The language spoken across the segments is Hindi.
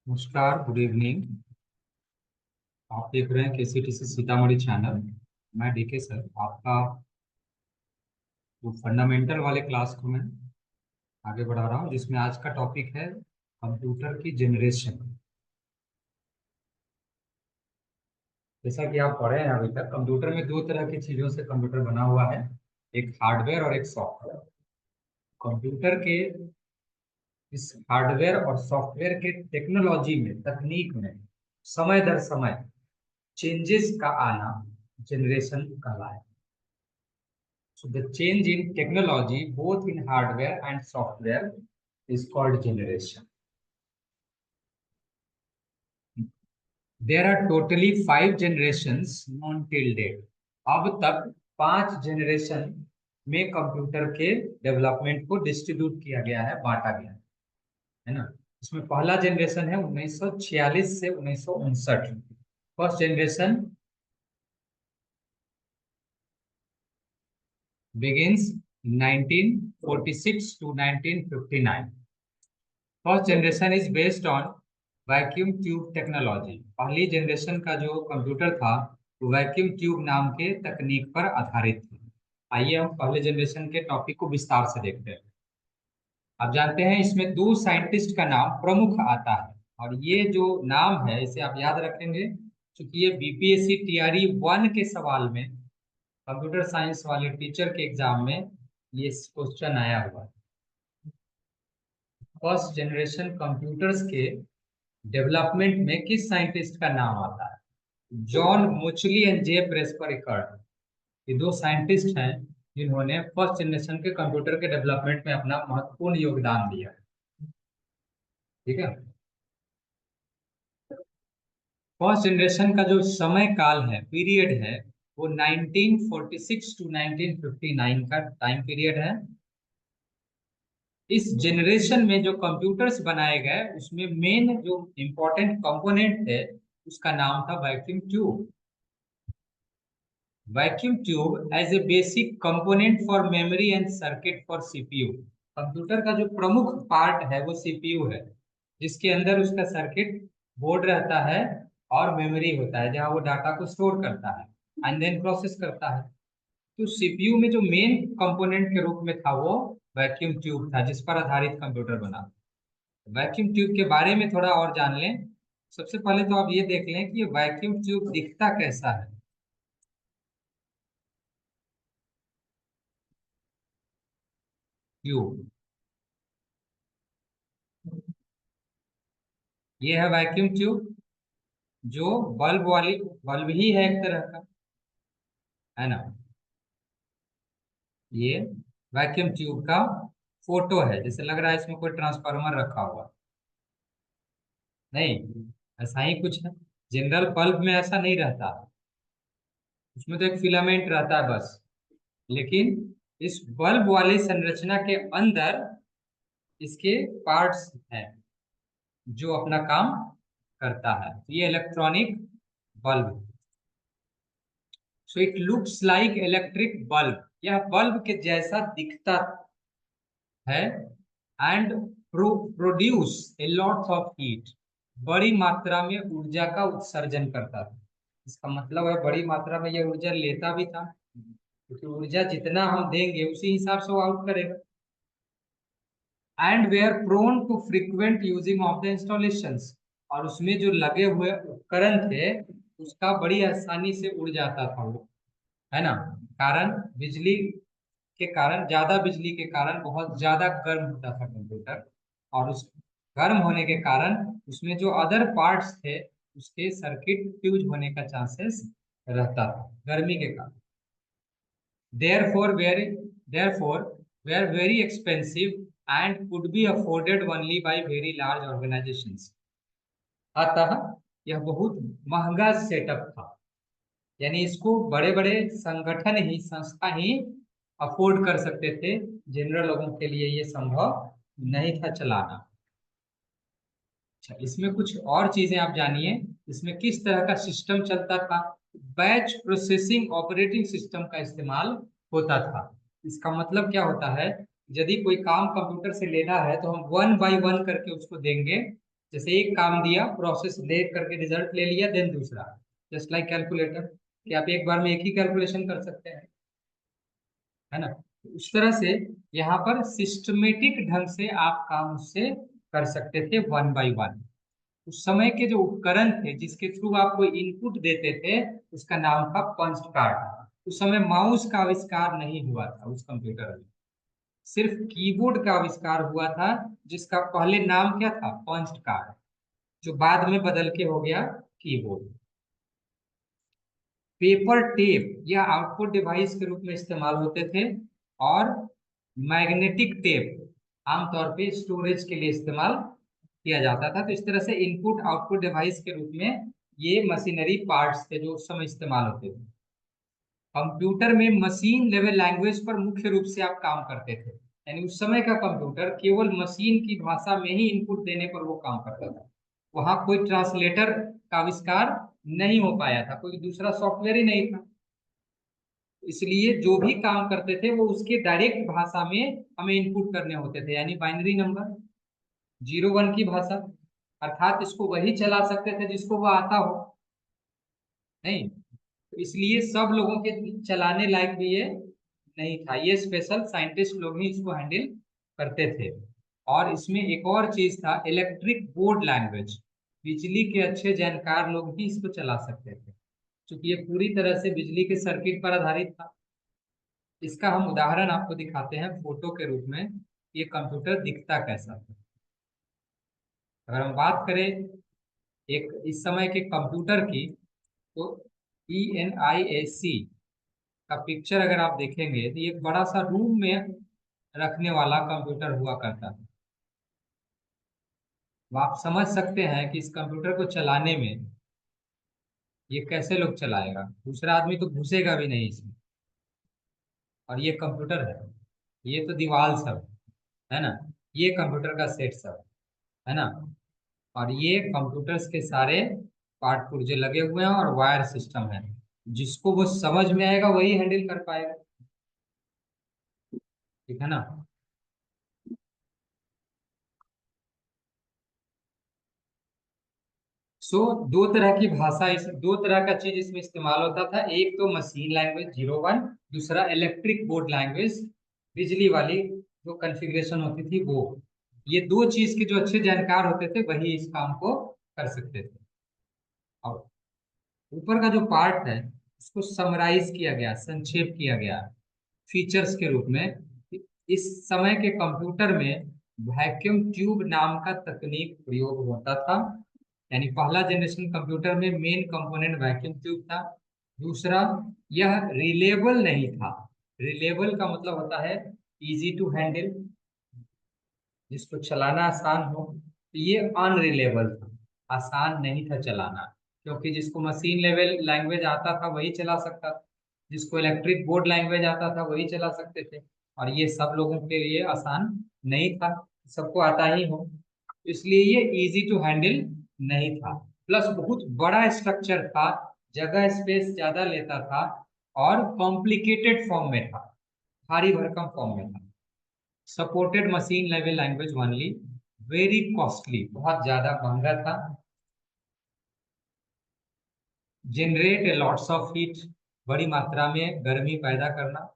नमस्कार, गुड इवनिंग। आप देख रहे हैं केसीटीसी सीतामढ़ी चैनल। मैं डीके सर, आपका जो फंडामेंटल वाले क्लास को मैं आगे बढ़ा रहा हूँ, जिसमें आज का टॉपिक है कंप्यूटर की जनरेशन। जैसा कि आप पढ़े हैं अभी तक, कंप्यूटर में दो तरह की चीजों से कंप्यूटर बना हुआ है, एक हार्डवेयर और एक सॉफ्टवेयर। कंप्यूटर के इस हार्डवेयर और सॉफ्टवेयर के टेक्नोलॉजी में, तकनीक में समय दर समय चेंजेस का आना जनरेशन कहलाए। So the change in technology, both in hardware and software, is called generation. There are totally 5 generations known till date. अब तक 5 जनरेशन में कंप्यूटर के डेवलपमेंट को डिस्ट्रीब्यूट किया गया है, बांटा गया है ना। इसमें पहला जनरेशन है 1946 से 1959। First generation begins 1946 to 1959. First generation is based on vacuum tube technology. पहली जनरेशन का जो कंप्यूटर था वो वैक्यूम ट्यूब नाम के तकनीक पर आधारित थी। आइए हम पहले जनरेशन के टॉपिक को विस्तार से देखते हैं। आप जानते हैं इसमें दो साइंटिस्ट का नाम प्रमुख आता है, और ये जो नाम है इसे आप याद रखेंगे क्योंकि ये बीपीएससी टीआरई 1 के सवाल में, कंप्यूटर साइंस वाले टीचर के एग्जाम में ये क्वेश्चन आया हुआ है। फर्स्ट जनरेशन कंप्यूटर्स के डेवलपमेंट में किस साइंटिस्ट का नाम आता है? John Mauchly and J Presper Eckert. ये दो साइंटिस्ट हैं जिन्होंने फर्स्ट जनरेशन के कंप्यूटर के डेवलपमेंट में अपना महत्वपूर्ण योगदान दिया है। ठीक है। फर्स्ट जनरेशन का जो समय काल है, पीरियड है, वो 1946 टू 1959 का टाइम पीरियड है। इस जनरेशन में जो कंप्यूटर्स बनाए गए उसमें मेन जो इंपॉर्टेंट कंपोनेंट है उसका नाम था vacuum tube. Vacuum tube as a basic component for memory and circuit for CPU. Computer का जो प्रमुख पार्ट है वो सीपीयू है, जिसके अंदर उसका सर्किट बोर्ड रहता है और मेमोरी होता है जहां वो डाटा को स्टोर करता है एंड देन प्रोसेस करता है। तो सीपीयू में जो मेन कंपोनेंट के रूप में था वो वैक्यूम ट्यूब था, जिस पर आधारित कंप्यूटर बना। वैक्यूम ट्यूब के बारे में थोड़ा और जान लें। सबसे पहले तो आप ये देख लें कि ये वैक्यूम ट्यूब दिखता कैसा है। ट्यूब, ये है वैक्यूम ट्यूब, जो बल्ब वाली बल्ब ही है एक तरह का, है ना। ये वैक्यूम ट्यूब का फोटो है, जैसे लग रहा है इसमें कोई ट्रांसफार्मर रखा हुआ। नहीं, ऐसा ही कुछ है। जनरल बल्ब में ऐसा नहीं रहता, उसमें तो एक फिलामेंट रहता है बस। लेकिन इस बल्ब वाली संरचना के अंदर इसके पार्ट्स हैं जो अपना काम करता है। तो ये electronic bulb, so it looks like electric bulb. यह बल्ब के जैसा दिखता है and produce a lots of heat. बड़ी मात्रा में ऊर्जा का उत्सर्जन करता था। इसका मतलब है बड़ी मात्रा में यह ऊर्जा लेता भी था, क्योंकि ऊर्जा जितना हम देंगे उसी हिसाब से वो आउट करेगा। एंड वे are prone to frequent using of the installations. और उसमें जो लगे हुए उपकरण थे उसका बड़ी आसानी से उड़ जाता था वो, है ना। कारण बिजली के कारण, ज्यादा बिजली के कारण बहुत ज्यादा गर्म होता था कंप्यूटर, और उस गर्म होने के कारण उसमें जो अदर पार्ट्स थे उसके सर्किट फ्यूज होने का चांसेस रहता था गर्मी के कारण। Therefore, were very expensive and could be afforded only by very large organizations. अतः यह बहुत महंगा सेटअप था, यानी इसको बड़े बड़े संगठन ही, संस्था ही अफोर्ड कर सकते थे। जनरल लोगों के लिए ये संभव नहीं था चलाना। अच्छा, इसमें कुछ और चीजें आप जानिए। इसमें किस तरह का सिस्टम चलता था? बैच प्रोसेसिंग ऑपरेटिंग सिस्टम का इस्तेमाल होता था। इसका मतलब क्या होता है? यदि कोई काम कंप्यूटर से लेना है तो हम वन बाय वन करके उसको देंगे। जैसे एक काम दिया, प्रोसेस देख करके रिजल्ट ले लिया, देन दूसरा, जस्ट लाइक कैलकुलेटर, कि आप एक बार में एक ही कैलकुलेशन कर सकते हैं, है ना। उस तरह से यहाँ पर सिस्टमेटिक ढंग से आप काम उससे कर सकते थे, वन बाय वन। उस समय के जो उपकरण थे जिसके थ्रू आप कोई इनपुट देते थे, उसका नाम था पंच कार्ड। उस समय माउस का आविष्कार नहीं हुआ था उस कंप्यूटर में, सिर्फ कीबोर्ड का आविष्कार हुआ था, जिसका पहले नाम क्या था, पंच कार्ड, जो बाद में बदल के हो गया कीबोर्ड। पेपर टेप या आउटपुट डिवाइस के रूप में इस्तेमाल होते थे, और मैग्नेटिक टेप आमतौर पे स्टोरेज के लिए इस्तेमाल किया जाता था। तो इस तरह से इनपुट आउटपुट डिवाइस के रूप में ये मशीनरी पार्ट्स थे जो उस समय इस्तेमाल होते थे। कंप्यूटर में मशीन लेवल लैंग्वेज पर मुख्य रूप से आप काम करते थे, यानी उस समय का कंप्यूटर केवल मशीन की भाषा में ही इनपुट देने पर वो काम करता था। वहां कोई ट्रांसलेटर का आविष्कार नहीं हो पाया था, कोई दूसरा सॉफ्टवेयर ही नहीं था, इसलिए जो भी काम करते थे वो उसके डायरेक्ट भाषा में हमें इनपुट करने होते थे, यानी बाइनरी नंबर, जीरो वन की भाषा। अर्थात इसको वही चला सकते थे जिसको वो आता हो, नहीं, तो इसलिए सब लोगों के चलाने लायक भी ये नहीं था, ये स्पेशल साइंटिस्ट लोग ही इसको हैंडल करते थे। और इसमें एक और चीज था, इलेक्ट्रिक बोर्ड लैंग्वेज, बिजली के अच्छे जानकार लोग ही इसको चला सकते थे, क्योंकि ये पूरी तरह से बिजली के सर्किट पर आधारित था। इसका हम उदाहरण आपको दिखाते हैं फोटो के रूप में, ये कंप्यूटर दिखता कैसा था। अगर हम बात करें एक इस समय के कंप्यूटर की, तो ENIAC का पिक्चर अगर आप देखेंगे तो ये एक बड़ा सा रूम में रखने वाला कंप्यूटर हुआ करता था। तो आप समझ सकते हैं कि इस कंप्यूटर को चलाने में ये कैसे लोग चलाएगा, दूसरा आदमी तो घुसेगा भी नहीं इसमें। और ये कंप्यूटर है, ये तो दीवार सब है ना, ये कंप्यूटर का सेट सब है ना, और ये कंप्यूटर्स के सारे पार्ट पुर्जे लगे हुए हैं और वायर सिस्टम है, जिसको वो समझ में आएगा वही हैंडल कर पाएगा, ठीक है ना। सो दो तरह की भाषा, इस दो तरह का चीज इसमें इस्तेमाल होता था, एक तो मशीन लैंग्वेज जीरो वन, दूसरा इलेक्ट्रिक बोर्ड लैंग्वेज, बिजली वाली जो कॉन्फ़िगरेशन होती थी वो। ये दो चीज के जो अच्छे जानकार होते थे वही इस काम को कर सकते थे। और ऊपर का जो पार्ट है उसको समराइज किया गया, संक्षेप किया गया फीचर्स के रूप में। इस समय के कंप्यूटर में वैक्यूम ट्यूब नाम का तकनीक प्रयोग होता था, यानी पहला जनरेशन कंप्यूटर में मेन कंपोनेंट वैक्यूम ट्यूब था। दूसरा, यह रिलेबल नहीं था। रिलेबल का मतलब होता है इजी टू हैंडल, जिसको चलाना आसान हो। तो ये अनरिलेबल था, आसान नहीं था चलाना, क्योंकि जिसको मशीन लेवल लैंग्वेज आता था वही चला सकता था, जिसको इलेक्ट्रिक बोर्ड लैंग्वेज आता था वही चला सकते थे, और ये सब लोगों के लिए आसान नहीं था, सबको आता ही हो, इसलिए ये इजी टू हैंडल नहीं था। प्लस बहुत बड़ा स्ट्रक्चर था, जगह स्पेस ज्यादा लेता था, और कॉम्प्लिकेटेड फॉर्म में था, भारी भरकम फॉर्म में था। Supported machine level language only, very costly, बहुत ज्यादा महंगा था। जनरेट लॉट्स ऑफ हीट, बड़ी मात्रा में गर्मी पैदा करना।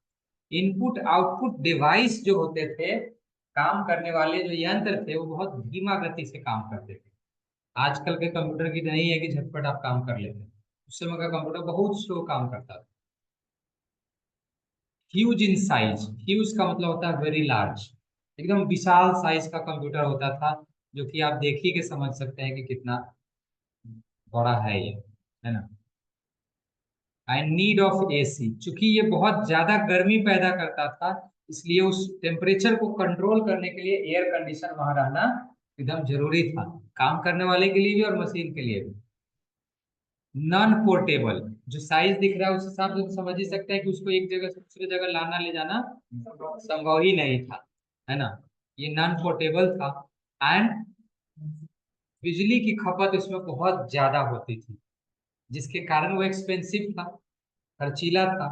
इनपुट आउटपुट डिवाइस जो होते थे, काम करने वाले जो यंत्र थे वो बहुत धीमा गति से काम करते थे। आजकल के कंप्यूटर की नहीं है कि झटपट आप काम कर लेते हैं, उस समय का कंप्यूटर बहुत स्लो काम करता था। ह्यूज इन साइज, ह्यूज का मतलब होता है वेरी लार्ज, एकदम विशाल साइज का कंप्यूटर होता था, जो कि आप देख ही के समझ सकते हैं कि कितना बड़ा है ये, है ना। एंड नीड ऑफ AC, चूंकि ये बहुत ज्यादा गर्मी पैदा करता था, इसलिए उस टेम्परेचर को कंट्रोल करने के लिए एयर कंडीशन वहां रहना एकदम जरूरी था, काम करने वाले के लिए भी और मशीन के लिए भी। नॉन पोर्टेबल, जो साइज दिख रहा है उस हिसाब से तो समझ ही सकते हैं कि उसको एक जगह से दूसरी जगह लाना ले जाना संभव ही नहीं था, है ना। ये नॉन पोर्टेबल था। एंड बिजली की खपत इसमें बहुत ज्यादा होती थी, जिसके कारण वो एक्सपेंसिव था, खर्चीला था।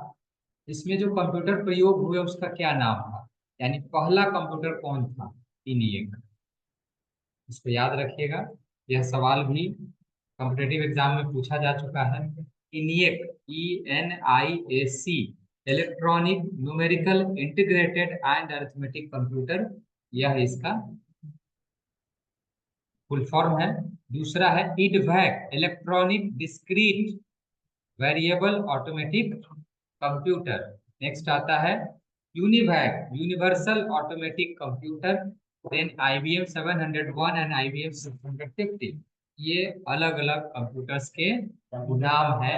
इसमें जो कंप्यूटर प्रयोग हुए उसका क्या नाम था, यानी पहला कंप्यूटर कौन था, ENIAC, इसको याद रखिएगा। यह सवाल भी कॉम्पिटेटिव एग्जाम में पूछा जा चुका है। ENIAC, ENIAC, electronic numerical integrated and arithmetic computer, यह इसका फुल फॉर्म है। दूसरा है IDVAC, electronic discrete variable automatic computer. Next आता है UNIVAC, universal automatic computer. Then IBM 701 and IBM 650, ये अलग अलग कंप्यूटर्स के नाम है,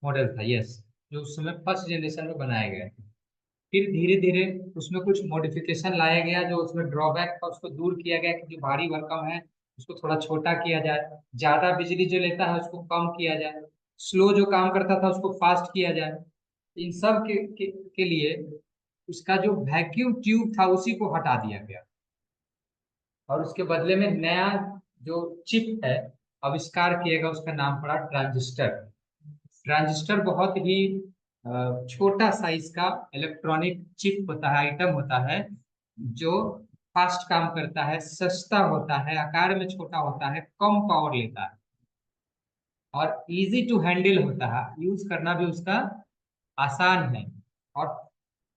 मॉडल था, यस, जो उस समय फर्स्ट जनरेशन में बनाए गए थे। फिर धीरे धीरे उसमें कुछ मॉडिफिकेशन लाया गया, जो उसमें ड्रॉबैक था उसको दूर किया गया कि जो भारी भरकम है उसको थोड़ा छोटा किया जाए, ज्यादा बिजली जो लेता है उसको कम किया जाए, स्लो जो काम करता था उसको फास्ट किया जाए। इन सब के लिए उसका जो वैक्यूम ट्यूब था उसी को हटा दिया गया और उसके बदले में नया जो चिप है आविष्कार किया गया, उसका नाम पड़ा ट्रांजिस्टर। ट्रांजिस्टर बहुत ही छोटा साइज का इलेक्ट्रॉनिक चिप होता है, आइटम होता है, जो फास्ट काम करता है, सस्ता होता है, आकार में छोटा होता है, कम पावर लेता है और इजी टू हैंडल होता है, यूज करना भी उसका आसान है। और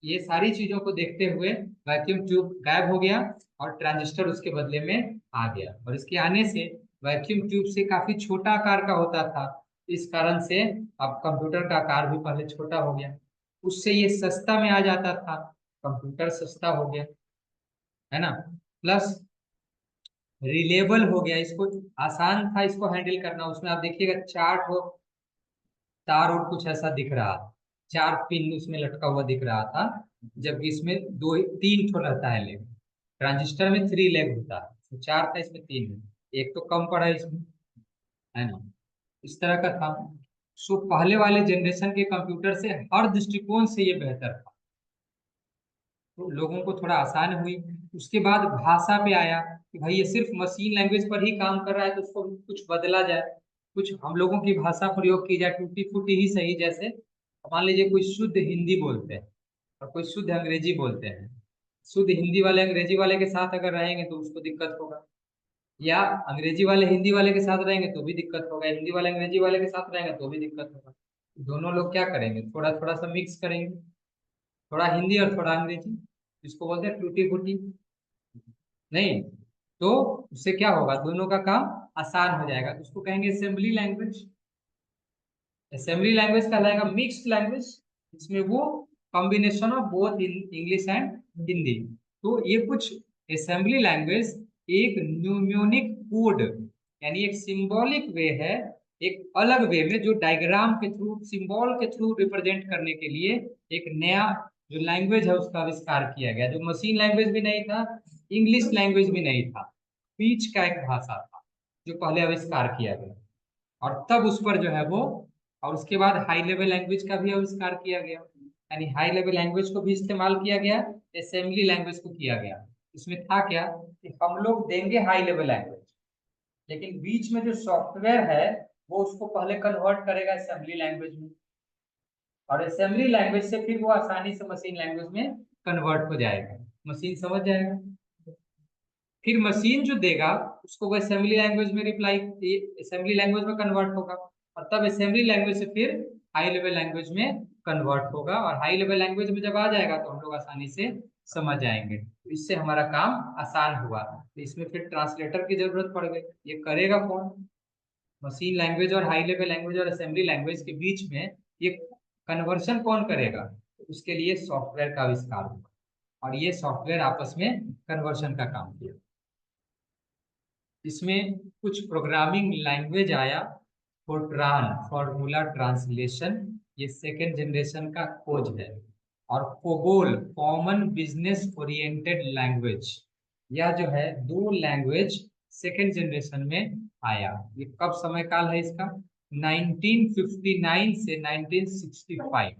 ये सारी चीजों को देखते हुए वैक्यूम ट्यूब गायब हो गया और ट्रांजिस्टर उसके बदले में आ गया। और इसके आने से वैक्यूम ट्यूब से काफी छोटा आकार का होता था, इस कारण से अब कंप्यूटर का आकार भी पहले छोटा हो गया, उससे ये सस्ता में आ जाता था, कंप्यूटर सस्ता हो गया, है ना। प्लस रिलेबल हो गया, इसको आसान था इसको हैंडल करना। उसमें आप देखिएगा चार्ट हो, तार और कुछ ऐसा दिख रहा था, चार पिन उसमें लटका हुआ दिख रहा था, जबकि इसमें दो तीन ठो रहता है लेग। ट्रांजिस्टर में 3 लेग होता है, तो चार था, इसमें 3 है, एक तो कम पड़ा इसमें, है ना। इस तरह का था। सो पहले वाले जनरेशन के कंप्यूटर से हर दृष्टिकोण से ये बेहतर था, तो लोगों को थोड़ा आसान हुई। उसके बाद भाषा पे आया कि भाई ये सिर्फ मशीन लैंग्वेज पर ही काम कर रहा है, तो उसको कुछ बदला जाए, कुछ हम लोगों की भाषा प्रयोग की जाए, टूटी फूटी ही सही। जैसे मान लीजिए कोई शुद्ध हिंदी बोलते हैं और कोई शुद्ध अंग्रेजी बोलते हैं, शुद्ध हिंदी वाले अंग्रेजी वाले के साथ अगर रहेंगे तो उसको दिक्कत होगा, या अंग्रेजी वाले हिंदी वाले के साथ रहेंगे तो भी दिक्कत होगा, हिंदी वाले अंग्रेजी वाले के साथ रहेंगे तो भी दिक्कत होगा। दोनों लोग क्या करेंगे, थोड़ा थोड़ा सा मिक्स करेंगे, थोड़ा हिंदी और थोड़ा अंग्रेजी, इसको बोलते हैं टूटी फूटी। नहीं, तो उससे क्या होगा, दोनों का काम आसान हो जाएगा, तो उसको कहेंगे असेंबली लैंग्वेज। असेंबली लैंग्वेज कहलाएगा मिक्स्ड लैंग्वेज, इसमें वो combination of both English and Hindi. तो ये कुछ असेंबली लैंग्वेज एक न्यूमोनिक कोड, यानी एक सिंबॉलिक वे है, एक अलग वे में जो डायग्राम के थ्रू, सिंबल के थ्रू रिप्रेजेंट करने के लिए एक नया जो लैंग्वेज है उसका आविष्कार किया गया, जो मशीन लैंग्वेज भी नहीं था, इंग्लिश लैंग्वेज भी नहीं था, बीच का एक भाषा था जो पहले आविष्कार किया गया। और तब उस पर जो है वो, और उसके बाद हाई लेवल लैंग्वेज का भी आविष्कार किया गया, यानी हाई लेवल लैंग्वेज को भी इस्तेमाल किया गया, असेंबली लैंग्वेज को किया गया। इसमें था क्या कि हम लोग देंगे हाई लेवल लैंग्वेज, लेकिन बीच में जो सॉफ्टवेयर है वो उसको पहले कन्वर्ट करेगा असेंबली लैंग्वेज में, और असेंबली लैंग्वेज से फिर वो आसानी से मशीन लैंग्वेज में कन्वर्ट हो जाएगा, मशीन समझ जाएगा। फिर मशीन जो देगा उसको वो असेंबली लैंग्वेज में रिप्लाई, असेंबली लैंग्वेज में कन्वर्ट होगा, और तब असेंबली लैंग्वेज से फिर हाई लेवल लैंग्वेज में कन्वर्ट होगा, और हाई लेवल लैंग्वेज में जब आ जाएगा तो हम लोग आसानी से समझ जाएंगे, तो इससे हमारा काम आसान हुआ। तो इसमें फिर ट्रांसलेटर की जरूरत पड़ गई, ये करेगा कौन, मशीन लैंग्वेज और हाई लेवल लैंग्वेज और असेंबली लैंग्वेज के बीच में ये कन्वर्शन कौन करेगा, तो उसके लिए सॉफ्टवेयर का आविष्कार हुआ, और ये सॉफ्टवेयर आपस में कन्वर्शन का काम किया। इसमें कुछ प्रोग्रामिंग लैंग्वेज आया, फोरट्रान, फॉर्मूला ट्रांसलेशन, ये सेकेंड जनरेशन का खोज है। और COBOL, common business oriented language, यह जो है दो लैंग्वेज सेकेंड जनरेशन में आया। ये कब समय काल है इसका, 1959 से 1965,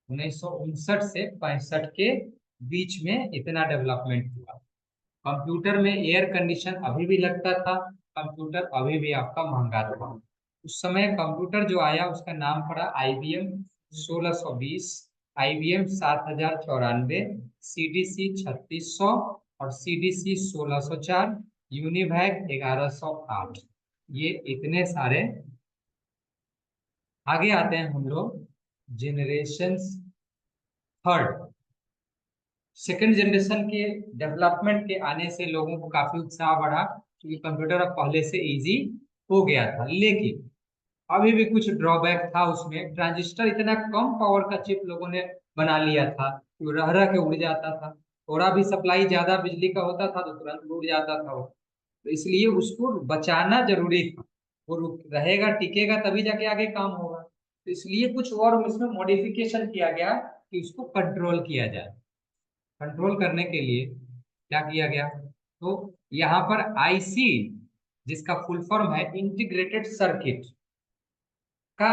1959 से 65 के बीच में इतना डेवलपमेंट हुआ। कंप्यूटर में एयर कंडीशन अभी भी लगता था, कंप्यूटर अभी भी आपका महंगा था। उस समय कंप्यूटर जो आया उसका नाम पड़ा IBM 1620, IBM 7094, CDC 3600 और CDC 1604, यूनिवैक 1108। ये इतने सारे। आगे आते हैं हम लोग जेनरेशन थर्ड। सेकंड जनरेशन के डेवलपमेंट के आने से लोगों को काफी उत्साह बढ़ा, क्योंकि कंप्यूटर अब पहले से इजी हो गया था। लेकिन अभी भी कुछ ड्रॉबैक था उसमें। ट्रांजिस्टर इतना कम पावर का चिप लोगों ने बना लिया था कि वो रह रह के उड़ जाता था। थोड़ा भी सप्लाई ज्यादा बिजली का होता था तो तुरंत उड़ जाता था वो। तो इसलिए उसको बचाना जरूरी था। वो रहेगा टिकेगा तभी जाके आगे काम होगा। तो इसलिए कुछ और इसमें मॉडिफिकेशन किया गया कि उसको कंट्रोल किया जाए। कंट्रोल करने के लिए क्या किया गया, तो यहाँ पर आईसी, जिसका फुल फॉर्म है इंटीग्रेटेड सर्किट, का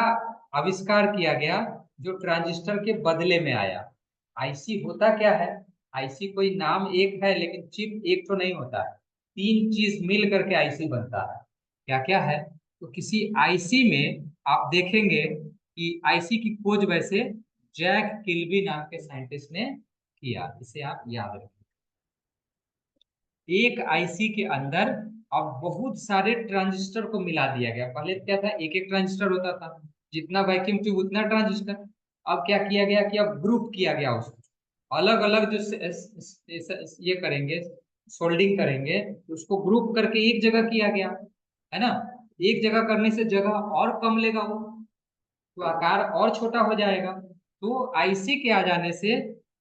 आविष्कार किया गया, जो ट्रांजिस्टर के बदले में आया। आईसी होता क्या है? आईसी कोई नाम एक है, लेकिन चिप एक तो नहीं होता है। तीन चीज मिल करके आईसी बनता है। क्या क्या है? तो किसी आईसी में आप देखेंगे कि आईसी की खोज वैसे जैक किल्बी नाम के साइंटिस्ट ने किया। इसे आप याद रखें। एक आईसी के अंदर अब बहुत सारे ट्रांजिस्टर को मिला दिया गया। पहले क्या था, एक एक ट्रांजिस्टर होता था, जितना वैक्यूम ट्यूब उतना ट्रांजिस्टर। अब क्या किया गया कि अब ग्रुप किया गया उसको। अलग अलग जो ये करेंगे, सोल्डिंग करेंगे, तो उसको ग्रुप करके एक जगह किया गया, है ना। एक जगह करने से जगह और कम लेगा वो, तो आकार और छोटा हो जाएगा। तो आईसी के आ जाने से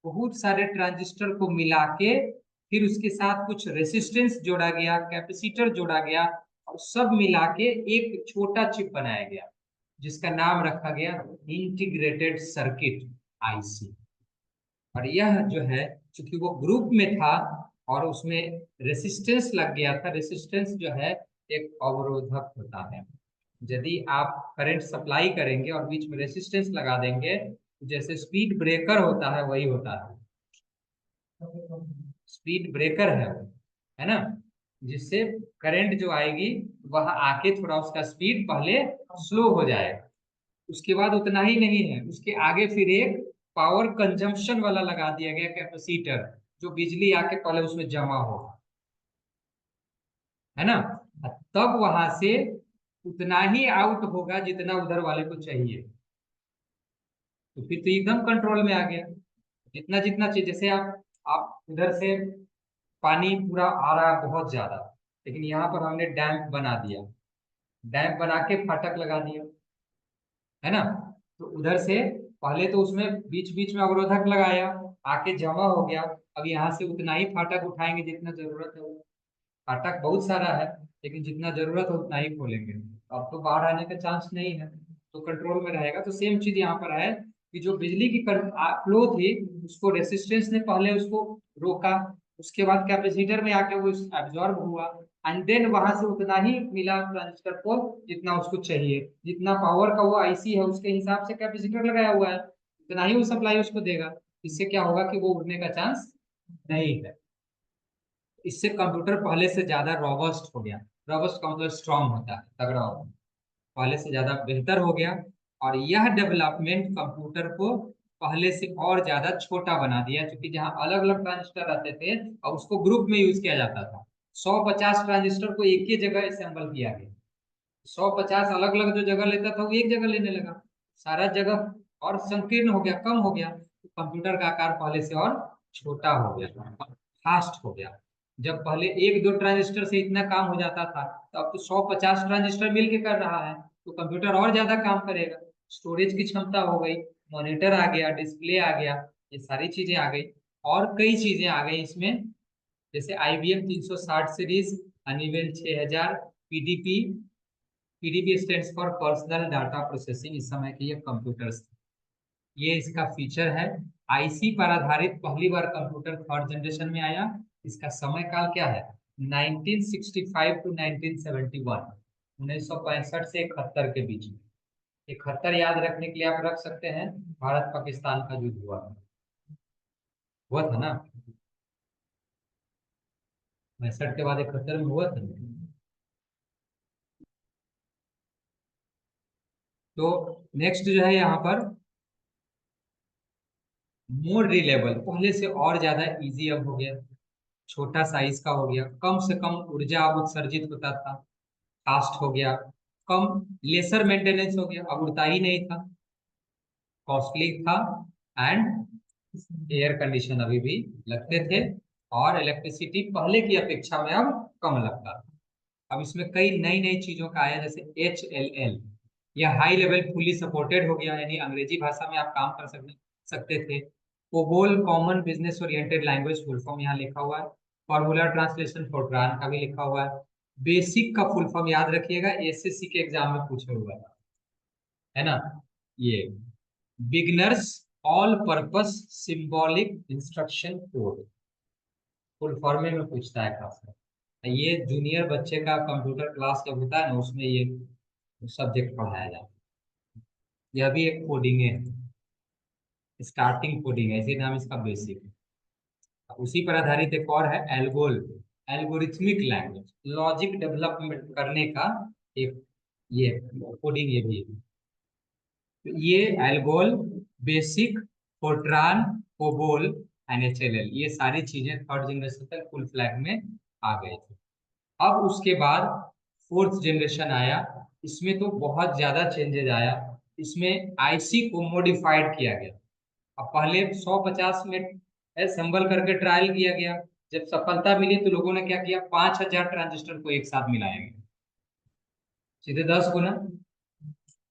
बहुत सारे ट्रांजिस्टर को मिला के फिर उसके साथ कुछ रेसिस्टेंस जोड़ा गया, कैपेसिटर जोड़ा गया, और सब मिला के एक छोटा चिप बनाया गया, जिसका नाम रखा गया इंटीग्रेटेड सर्किट, आईसी। और यह जो है, चूंकि वो ग्रुप में था और उसमें रेसिस्टेंस लग गया था। रेसिस्टेंस जो है एक अवरोधक होता है। यदि आप करंट सप्लाई करेंगे और बीच में रेसिस्टेंस लगा देंगे, तो जैसे स्पीड ब्रेकर होता है वही होता है। स्पीड ब्रेकर है वो, है ना। जिससे करंट जो आएगी वह आके थोड़ा उसका स्पीड पहले स्लो हो जाएगा। उसके बाद उतना ही नहीं है, उसके आगे फिर एक पावर कंजम्पशन वाला लगा दिया गया कैपेसिटर, जो बिजली आके पहले उसमें जमा हो, है ना। तब वहां से उतना ही आउट होगा जितना उधर वाले को चाहिए। तो फिर तो एकदम कंट्रोल में आ गया। जितना जितना चाहिए, जैसे आप उधर से पानी पूरा आ रहा है बहुत ज्यादा, लेकिन यहाँ पर हमने डैम बना दिया। डैम बना के फाटक लगा दिया, है ना। तो उधर से पहले तो उसमें बीच बीच में अवरोधक लगाया, आके जमा हो गया। अब यहाँ से उतना ही फाटक उठाएंगे जितना जरूरत है। फाटक बहुत सारा है, लेकिन जितना जरूरत है उतना ही खोलेंगे। अब तो बाढ़ आने का चांस नहीं है, तो कंट्रोल में रहेगा। तो सेम चीज यहाँ पर है कि जो बिजली की फ्लो थी, उसको रेसिस्टेंस ने पहले उसको रोका, उसके बाद कैपेसिटर में आके वो एब्जॉर्ब हुआ, एंड देन वहां से उतना ही मिला ट्रांजिस्टर को जितना उसको चाहिए। जितना पावर का वो आईसी है उसके हिसाब से कैपेसिटर लगाया हुआ है, उतना ही वो सप्लाई उसको देगा। इससे क्या होगा कि वो उड़ने का चांस नहीं है। इससे कंप्यूटर पहले से ज्यादा रॉबस्ट हो गया। रॉबस्ट का मतलब स्ट्रांग होता है, तगड़ा होता है। पहले से ज्यादा बेहतर हो गया। और यह डेवलपमेंट कंप्यूटर को पहले से और ज्यादा छोटा बना दिया, क्योंकि जहाँ अलग अलग ट्रांजिस्टर रहते थे और उसको ग्रुप में यूज किया जाता था। 150 ट्रांजिस्टर को एक ही जगह असेंबल किया गया। 150 अलग अलग जो जगह लेता था वो एक जगह लेने लगा, सारा जगह और संकीर्ण हो गया, कम हो गया। तो कंप्यूटर का आकार पहले से और छोटा हो गया, फास्ट हो गया। जब पहले एक दो ट्रांजिस्टर से इतना काम हो जाता था, तो अब तो 150 ट्रांजिस्टर मिलके कर रहा है, तो कंप्यूटर और ज्यादा काम करेगा। स्टोरेज की क्षमता हो गई, मॉनिटर आ गया, डिस्प्ले आ गया, ये सारी चीजें आ गई। और कई चीजें आ गई इसमें, जैसे IBM 360 series, Honeywell 6000, PDP. PDP stands for personal data processing. इस समय के ये कंप्यूटर्स, ये इसका फीचर है। आईसी पर आधारित पहली बार कंप्यूटर थर्ड जनरेशन में आया। इसका समय काल क्या है? 1965 टू 1971, 1965 से 71 के बीच में। 71 याद रखने के लिए आप रख सकते हैं, भारत पाकिस्तान का युद्ध हुआ था ना। 65 के बाद 71 में हुआ था ना। तो नेक्स्ट जो है यहाँ पर मोर रिलेबल, पहले से और ज्यादा इजी अब हो गया। छोटा साइज का हो गया, कम से कम ऊर्जा उत्सर्जित होता था, फास्ट हो गया, कम लेसर मेंटेनेंस हो गया, अब उड़ता ही नहीं था, कॉस्टली था, एंड एयर कंडीशन अभी भी लगते थे, और इलेक्ट्रिसिटी पहले की अपेक्षा में अब कम लगता था। अब इसमें कई नई नई चीजों का आया, जैसे HLL, यह हाई लेवल फुली सपोर्टेड हो गया, यानी अंग्रेजी भाषा में आप काम कर सकते थे। COBOL common business oriented language full form यहाँ लिखा हुआ है, फॉर्मूला ट्रांसलेशन फोरट्रान का भी लिखा हुआ है। बेसिक का फुल फॉर्म याद रखिएगा, एसएससी के एग्जाम में पूछा हुआ है ना, ये beginners all purpose symbolic instruction code, full form में पूछता है खासकर। ये जूनियर बच्चे का कंप्यूटर क्लास जब होता है ना, उसमें ये सब्जेक्ट पढ़ाया जाता है। यह भी एक कोडिंग है, स्टार्टिंग कोडिंग है, इसी नाम इसका बेसिक है। उसी पर आधारित एक और है ALGOL, algorithmic language, logic development करने का एक ये कोडिंग, ये भी है। तो ये ALGOL, basic, Fortran, COBOL, NHLL, ये सारी चीजें थर्ड जनरेशन तक फुल फ्लैग में आ गए थे। अब उसके बाद फोर्थ जनरेशन आया, इसमें तो बहुत ज्यादा चेंजेज आया। इसमें आईसी को मॉडिफाइड किया गया। अब पहले 150 में असेंबल करके ट्रायल किया गया, जब सफलता मिली तो लोगों ने क्या किया, 5000 ट्रांजिस्टर को एक साथ मिलाया गया, सीधे 10 गुना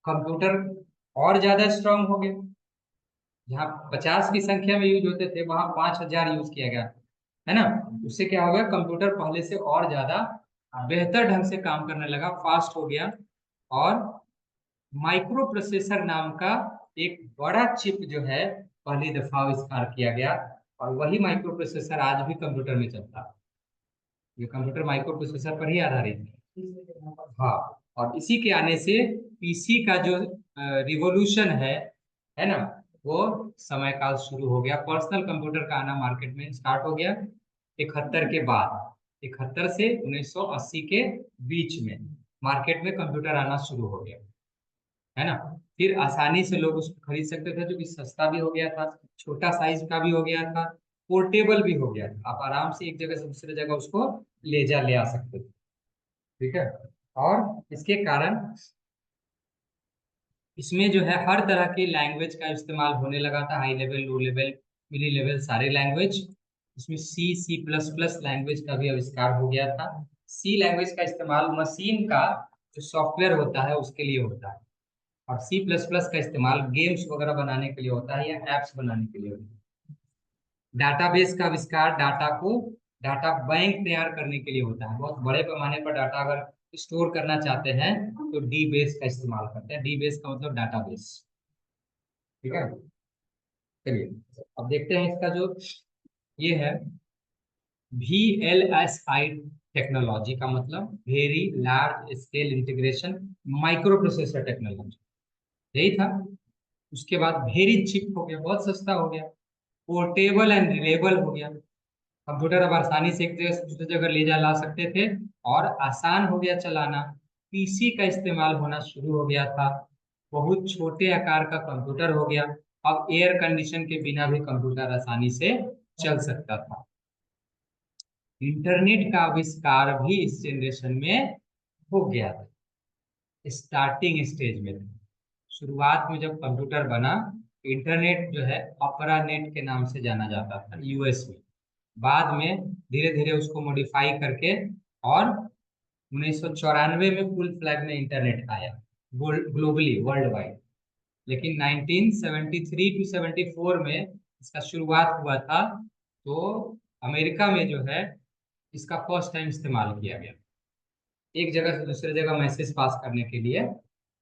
कंप्यूटर और ज्यादा स्ट्रांग हो गया। जहाँ 50 की संख्या में यूज होते थे, वहां 5000 यूज किया गया, है ना। उससे क्या हो गया, कंप्यूटर पहले से और ज्यादा बेहतर ढंग से काम करने लगा, फास्ट हो गया। और माइक्रो प्रोसेसर नाम का एक बड़ा चिप जो है पहली दफा आविष्कार किया गया, और वही माइक्रो प्रोसेसर आज भी कंप्यूटर में चलता है। ये कंप्यूटर माइक्रो प्रोसेसर पर ही आधारित है। हाँ, और इसी के आने से पीसी का जो रिवॉल्यूशन है ना, वो समय काल शुरू हो गया। पर्सनल कंप्यूटर का आना मार्केट में स्टार्ट हो गया 71 के बाद, 71 से 1980 के बीच में मार्केट में कंप्यूटर आना शुरू हो गया, है ना। फिर आसानी से लोग उसको खरीद सकते थे, जो कि सस्ता भी हो गया था, छोटा साइज का भी हो गया था, पोर्टेबल भी हो गया था, आप आराम से एक जगह से दूसरे जगह उसको ले आ सकते थे, ठीक है। और इसके कारण इसमें जो है हर तरह की लैंग्वेज का इस्तेमाल होने लगा था, हाई लेवल, लो लेवल, मिली लेवल, सारे लैंग्वेज। इसमें C++ लैंग्वेज का भी आविष्कार हो गया था। सी लैंग्वेज का इस्तेमाल मशीन का जो सॉफ्टवेयर होता है उसके लिए होता है, और C++ का इस्तेमाल गेम्स वगैरह बनाने के लिए होता है, या एप्स बनाने के लिए होता है। डाटाबेस का आविष्कार डाटा को डाटा बैंक तैयार करने के लिए होता है। बहुत बड़े पैमाने पर डाटा अगर स्टोर करना चाहते हैं तो डी बेस का इस्तेमाल करते हैं। डी बेस का मतलब डाटाबेस, ठीक है। चलिए अब देखते हैं इसका जो ये है VLSI टेक्नोलॉजी का मतलब very large scale integration micro processor technology, यही था। उसके बाद वेरी चिप हो गया, बहुत सस्ता हो गया। पोर्टेबल एंड रिलेबल हो गया, कंप्यूटर अब आसानी से एक जगह से दूसरी जगह ले जा ला सकते थे, और आसान हो गया चलाना। पीसी का इस्तेमाल होना शुरू हो गया था, बहुत छोटे आकार का कंप्यूटर हो गया। अब एयर कंडीशन के बिना भी कंप्यूटर आसानी से चल सकता था। इंटरनेट का आविष्कार भी इस जनरेशन में हो गया था, स्टार्टिंग स्टेज में था। शुरुआत में जब कंप्यूटर बना, इंटरनेट जो है ऑपरा नेट के नाम से जाना जाता था यूएस में। बाद में धीरे धीरे उसको मॉडिफाई करके, और 1994 में फुल फ्लैग में इंटरनेट आया ग्लोबली, वर्ल्ड वाइड। लेकिन 1973 टू 74 में इसका शुरुआत हुआ था, तो अमेरिका में जो है इसका फर्स्ट टाइम इस्तेमाल किया गया, एक जगह से दूसरे जगह मैसेज पास करने के लिए।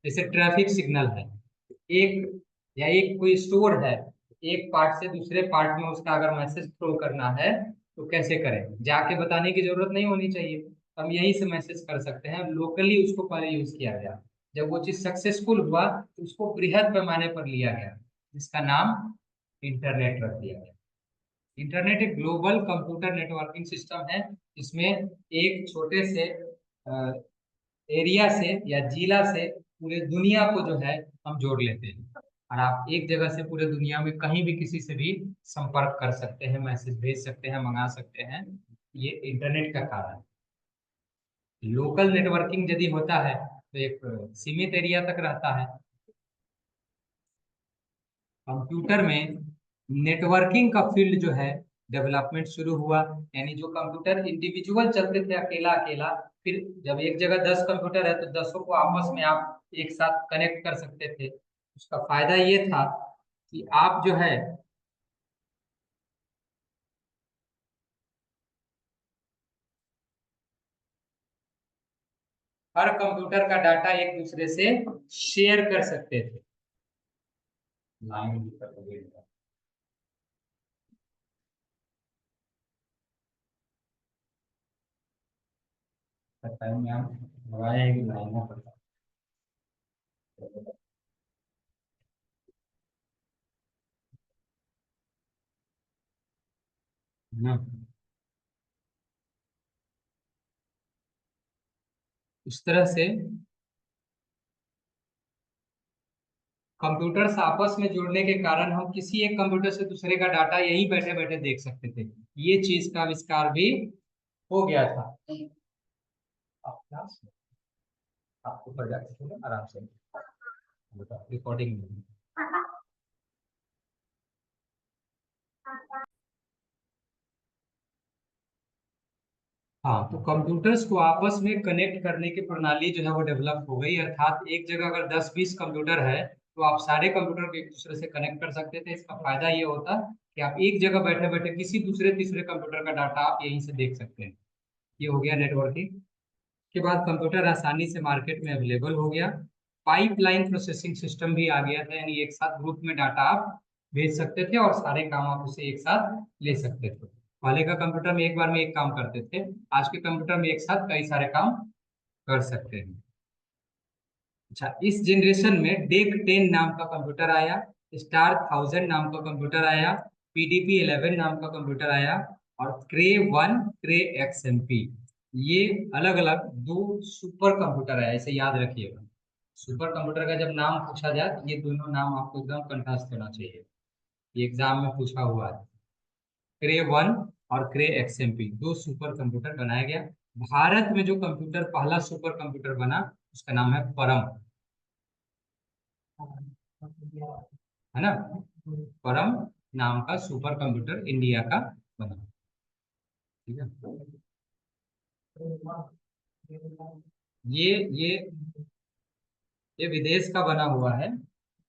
जैसे ट्रैफिक सिग्नल है, एक या एक कोई स्टोर है, एक पार्ट से दूसरे पार्ट में उसका अगर मैसेज थ्रो करना है तो कैसे करें, जाके बताने की जरूरत नहीं होनी चाहिए, हम यहीं से मैसेज कर सकते हैं। लोकली उसको पहले यूज किया गया, जब वो चीज सक्सेसफुल हुआ तो उसको बृहद पैमाने पर लिया गया, जिसका नाम इंटरनेट रख दिया गया। इंटरनेट एक ग्लोबल कंप्यूटर नेटवर्किंग सिस्टम है, इसमें एक छोटे से एरिया से या जिला से पूरे दुनिया को जो है हम जोड़ लेते हैं, और आप एक जगह से पूरे दुनिया में कहीं भी किसी से भी संपर्क कर सकते हैं, मैसेज भेज सकते हैं, मंगा सकते हैं। ये इंटरनेट का कारण है। लोकल नेटवर्किंग यदि होता है तो एक सीमित एरिया तक रहता है। कंप्यूटर में नेटवर्किंग का फील्ड जो है डेवलपमेंट शुरू हुआ। यानी जो कंप्यूटर इंडिविजुअल चलते थे अकेला अकेला, फिर जब एक जगह 10 कंप्यूटर है तो 10 को आपस में आप एक साथ कनेक्ट कर सकते थे। उसका फायदा ये था कि आप जो है हर कंप्यूटर का डाटा एक दूसरे से शेयर कर सकते थे। लाइन में हम लगाए हैं कि लाइनों पर ना, उस तरह से कंप्यूटर्स आपस में जुड़ने के कारण हम किसी एक कंप्यूटर से दूसरे का डाटा यहीं बैठे बैठे देख सकते थे। ये चीज का आविष्कार भी हो गया था। आप क्या आपको पड़ जाए आराम से रिकॉर्डिंग में। हाँ, तो कंप्यूटर्स को आपस में कनेक्ट करने की प्रणाली जो है वो डेवलप हो गई। अर्थात एक जगह अगर 10-20 कंप्यूटर है तो आप सारे कंप्यूटर को एक दूसरे से कनेक्ट कर सकते थे। इसका फायदा ये होता कि आप एक जगह बैठे बैठे किसी दूसरे तीसरे कंप्यूटर का डाटा आप यहीं से देख सकते हैं। ये हो गया नेटवर्किंग। के बाद कंप्यूटर आसानी से मार्केट में अवेलेबल हो गया। पाइपलाइन प्रोसेसिंग सिस्टम भी आ गया था, यानी एक साथ ग्रुप में डाटा आप भेज सकते थे और सारे काम आप उसे एक साथ ले सकते थे। पहले का कंप्यूटर में एक बार में एक काम करते थे, आज के कंप्यूटर में एक साथ कई सारे काम कर सकते हैं। अच्छा, इस जनरेशन में डेक 10 नाम का कंप्यूटर आया, स्टार 1000 नाम का कंप्यूटर आया, पीडीपी 11 नाम का कंप्यूटर आया, और क्रे 1, क्रे एक्सएमपी, ये अलग अलग दो सुपर कंप्यूटर आया। इसे याद रखिएगा। सुपर कंप्यूटर का जब नाम पूछा जाए तो ये दोनों नाम आपको एकदम कंठस्थ होना चाहिए। ये एग्जाम में पूछा हुआ है। क्रे 1 और क्रे एक्सएमपी दो सुपर कंप्यूटर बनाया गया। भारत में जो कंप्यूटर पहला सुपर कंप्यूटर बना उसका नाम है परम, है ना। परम नाम का सुपर कंप्यूटर इंडिया का बना। ठीक है। ये ये ये विदेश का बना हुआ है।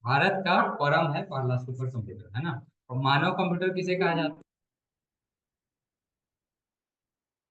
भारत का परम है पहला सुपर कंप्यूटर, है ना। और मानव कंप्यूटर किसे कहा जाता है?